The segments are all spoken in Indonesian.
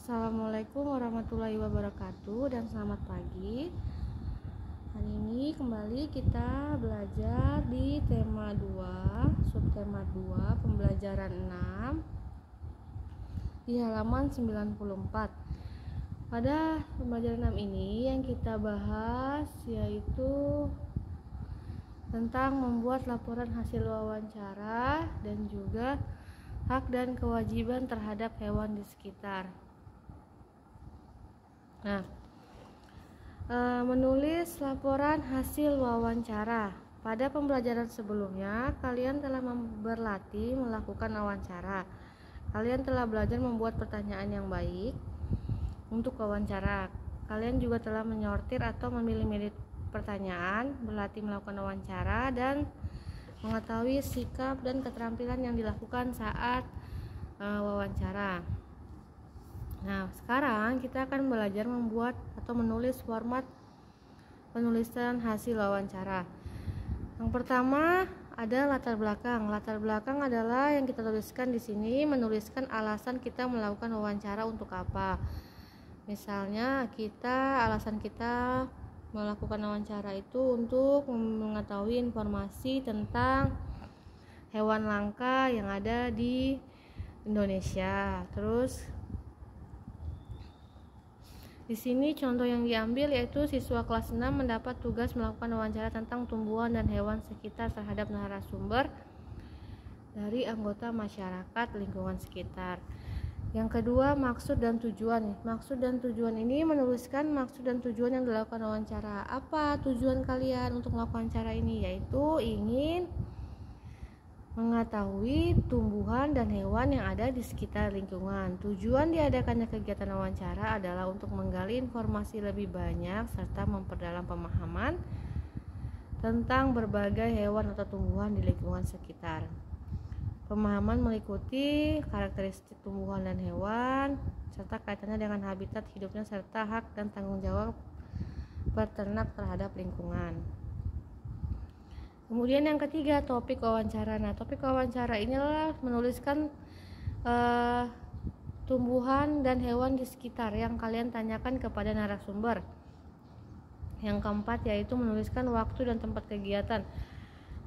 Assalamualaikum warahmatullahi wabarakatuh dan selamat pagi. Hari ini kembali kita belajar di tema 2, subtema 2, pembelajaran 6 di halaman 94. Pada pembelajaran 6 ini yang kita bahas yaitu tentang membuat laporan hasil wawancara dan juga hak dan kewajiban terhadap hewan di sekitar. Menulis laporan hasil wawancara. Pada pembelajaran sebelumnya, kalian telah berlatih melakukan wawancara. Kalian telah belajar membuat pertanyaan yang baik untuk wawancara. Kalian juga telah menyortir atau memilih-milih pertanyaan, berlatih melakukan wawancara, dan mengetahui sikap dan keterampilan yang dilakukan saat wawancara. Nah, sekarang kita akan belajar membuat atau menulis format penulisan hasil wawancara. Yang pertama ada latar belakang. Latar belakang adalah yang kita tuliskan di sini, menuliskan alasan kita melakukan wawancara untuk apa. Misalnya alasan kita melakukan wawancara itu untuk mengetahui informasi tentang hewan langka yang ada di Indonesia. Terus di sini contoh yang diambil yaitu siswa kelas 6 mendapat tugas melakukan wawancara tentang tumbuhan dan hewan sekitar terhadap narasumber dari anggota masyarakat lingkungan sekitar. Yang kedua, maksud dan tujuan. Maksud dan tujuan ini menuliskan maksud dan tujuan yang dilakukan wawancara. Apa tujuan kalian untuk melakukan wawancara ini? Yaitu ingin mengetahui tumbuhan dan hewan yang ada di sekitar lingkungan. Tujuan diadakannya kegiatan wawancara adalah untuk menggali informasi lebih banyak serta memperdalam pemahaman tentang berbagai hewan atau tumbuhan di lingkungan sekitar. Pemahaman meliputi karakteristik tumbuhan dan hewan serta kaitannya dengan habitat hidupnya serta hak dan tanggung jawab peternak terhadap lingkungan. Kemudian yang ketiga, topik wawancara. Nah, topik wawancara inilah menuliskan tumbuhan dan hewan di sekitar yang kalian tanyakan kepada narasumber. Yang keempat yaitu menuliskan waktu dan tempat kegiatan.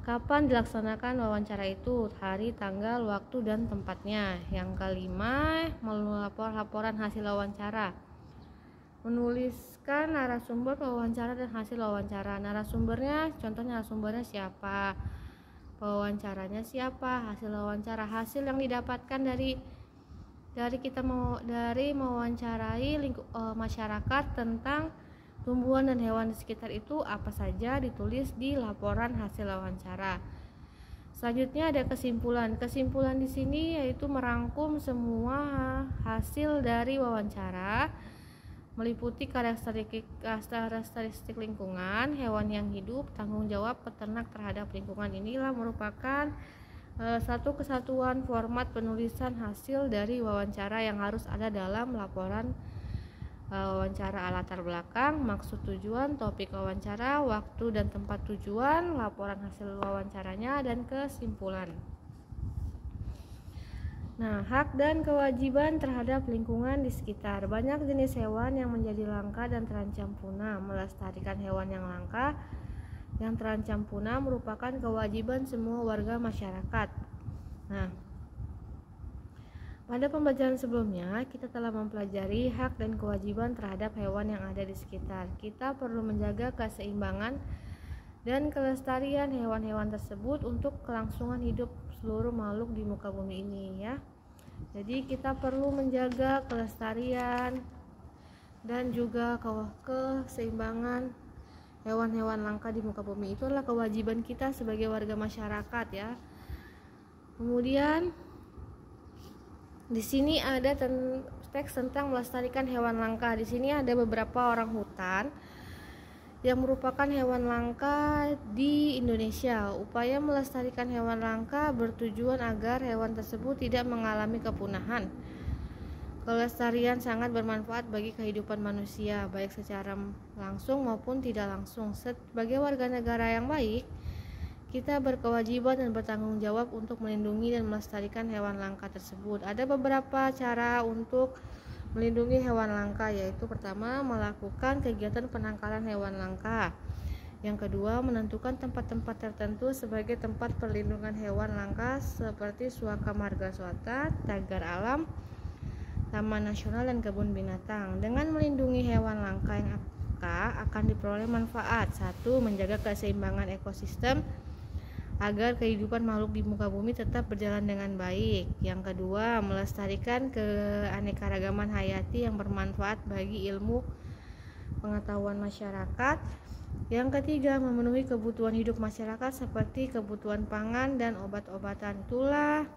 Kapan dilaksanakan wawancara itu, hari, tanggal, waktu, dan tempatnya. Yang kelima, melapor laporan hasil wawancara. Menuliskan narasumber wawancara dan hasil wawancara. Narasumbernya, contohnya narasumbernya siapa, wawancaranya siapa, hasil wawancara, hasil yang didapatkan dari mewawancarai masyarakat tentang tumbuhan dan hewan di sekitar itu apa saja ditulis di laporan hasil wawancara. Selanjutnya ada kesimpulan. Kesimpulan di sini yaitu merangkum semua hasil dari wawancara, meliputi karakteristik lingkungan, hewan yang hidup, tanggung jawab peternak terhadap lingkungan. Inilah merupakan satu kesatuan format penulisan hasil dari wawancara yang harus ada dalam laporan wawancara. Latar belakang, maksud tujuan, topik wawancara, waktu dan tempat tujuan, laporan hasil wawancaranya, dan kesimpulan. Nah, hak dan kewajiban terhadap lingkungan di sekitar. Banyak jenis hewan yang menjadi langka dan terancam punah. Melestarikan hewan yang langka yang terancam punah merupakan kewajiban semua warga masyarakat. Nah, pada pembelajaran sebelumnya kita telah mempelajari hak dan kewajiban terhadap hewan yang ada di sekitar. Kita perlu menjaga keseimbangan dan kelestarian hewan-hewan tersebut untuk kelangsungan hidup seluruh makhluk di muka bumi ini ya. Jadi kita perlu menjaga kelestarian dan juga keseimbangan hewan-hewan langka di muka bumi. Itu adalah kewajiban kita sebagai warga masyarakat ya. Kemudian di sini ada teks tentang melestarikan hewan langka. Di sini ada beberapa orang hutan yang merupakan hewan langka di Indonesia. Upaya melestarikan hewan langka bertujuan agar hewan tersebut tidak mengalami kepunahan. Kelestarian sangat bermanfaat bagi kehidupan manusia, baik secara langsung maupun tidak langsung. Sebagai warga negara yang baik, kita berkewajiban dan bertanggung jawab untuk melindungi dan melestarikan hewan langka tersebut. Ada beberapa cara untuk melindungi hewan langka, yaitu pertama melakukan kegiatan penangkaran hewan langka. Yang kedua, menentukan tempat-tempat tertentu sebagai tempat perlindungan hewan langka seperti Suaka Margasatwa, Tagar Alam, Taman Nasional, dan kebun binatang. Dengan melindungi hewan langka yang akan diperoleh manfaat. 1. Menjaga keseimbangan ekosistem agar kehidupan makhluk di muka bumi tetap berjalan dengan baik. Yang kedua, melestarikan keanekaragaman hayati yang bermanfaat bagi ilmu pengetahuan masyarakat. Yang ketiga, memenuhi kebutuhan hidup masyarakat seperti kebutuhan pangan dan obat-obatan. Itulah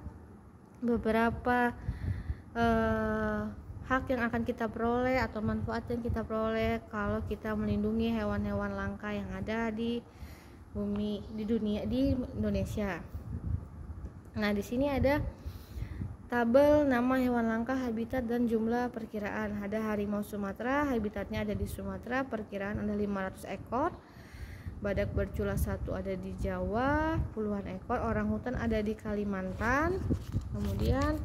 beberapa hak yang akan kita peroleh atau manfaat yang kita peroleh kalau kita melindungi hewan-hewan langka yang ada di bumi, di dunia, di Indonesia. Nah, di sini ada tabel nama hewan langka, habitat, dan jumlah perkiraan. Ada harimau Sumatera, habitatnya ada di Sumatera, perkiraan ada 500 ekor. Badak bercula 1 ada di Jawa, puluhan ekor. Orangutan ada di Kalimantan. Kemudian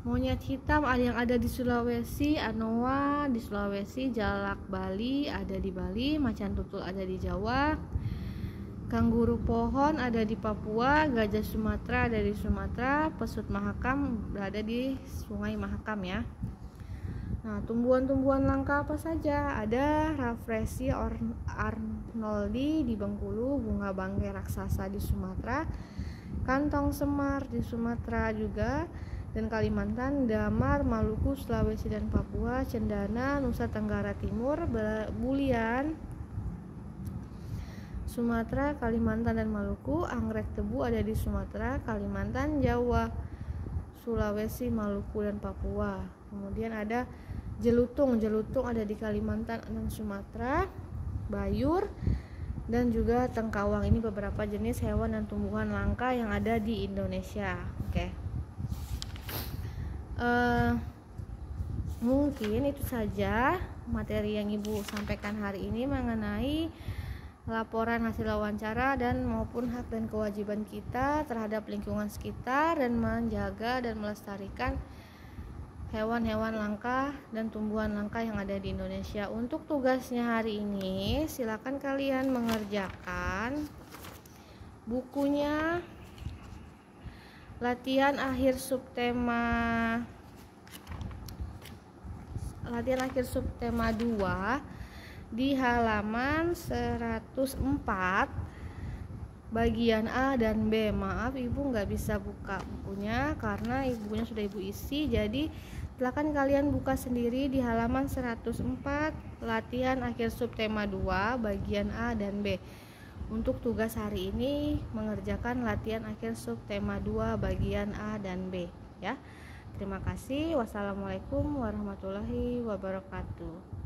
monyet hitam ada yang ada di Sulawesi, anoa di Sulawesi, jalak Bali ada di Bali, macan tutul ada di Jawa. Kangguru pohon ada di Papua, gajah Sumatera ada di Sumatera, pesut Mahakam berada di Sungai Mahakam ya. Nah, tumbuhan-tumbuhan langka apa saja? Ada Rafflesia arnoldi di Bengkulu, bunga bangkai raksasa di Sumatera, kantong semar di Sumatera juga dan Kalimantan, damar, Maluku, Sulawesi dan Papua, cendana Nusa Tenggara Timur, bulian Sumatera, Kalimantan dan Maluku, anggrek tebu ada di Sumatera, Kalimantan, Jawa, Sulawesi, Maluku dan Papua. Kemudian ada jelutung ada di Kalimantan dan Sumatera, bayur dan juga tengkawang. Ini beberapa jenis hewan dan tumbuhan langka yang ada di Indonesia. Oke. Mungkin itu saja materi yang Ibu sampaikan hari ini mengenai laporan hasil wawancara dan maupun hak dan kewajiban kita terhadap lingkungan sekitar dan menjaga dan melestarikan hewan-hewan langka dan tumbuhan langka yang ada di Indonesia. Untuk tugasnya hari ini, silakan kalian mengerjakan bukunya latihan akhir subtema 2 di halaman 104 bagian A dan B. Maaf, Ibu nggak bisa buka bukunya karena ibunya sudah Ibu isi, jadi silakan kalian buka sendiri di halaman 104 latihan akhir subtema 2 bagian A dan B. Untuk tugas hari ini mengerjakan latihan akhir subtema 2 bagian A dan B ya. Terima kasih. Wassalamualaikum warahmatullahi wabarakatuh.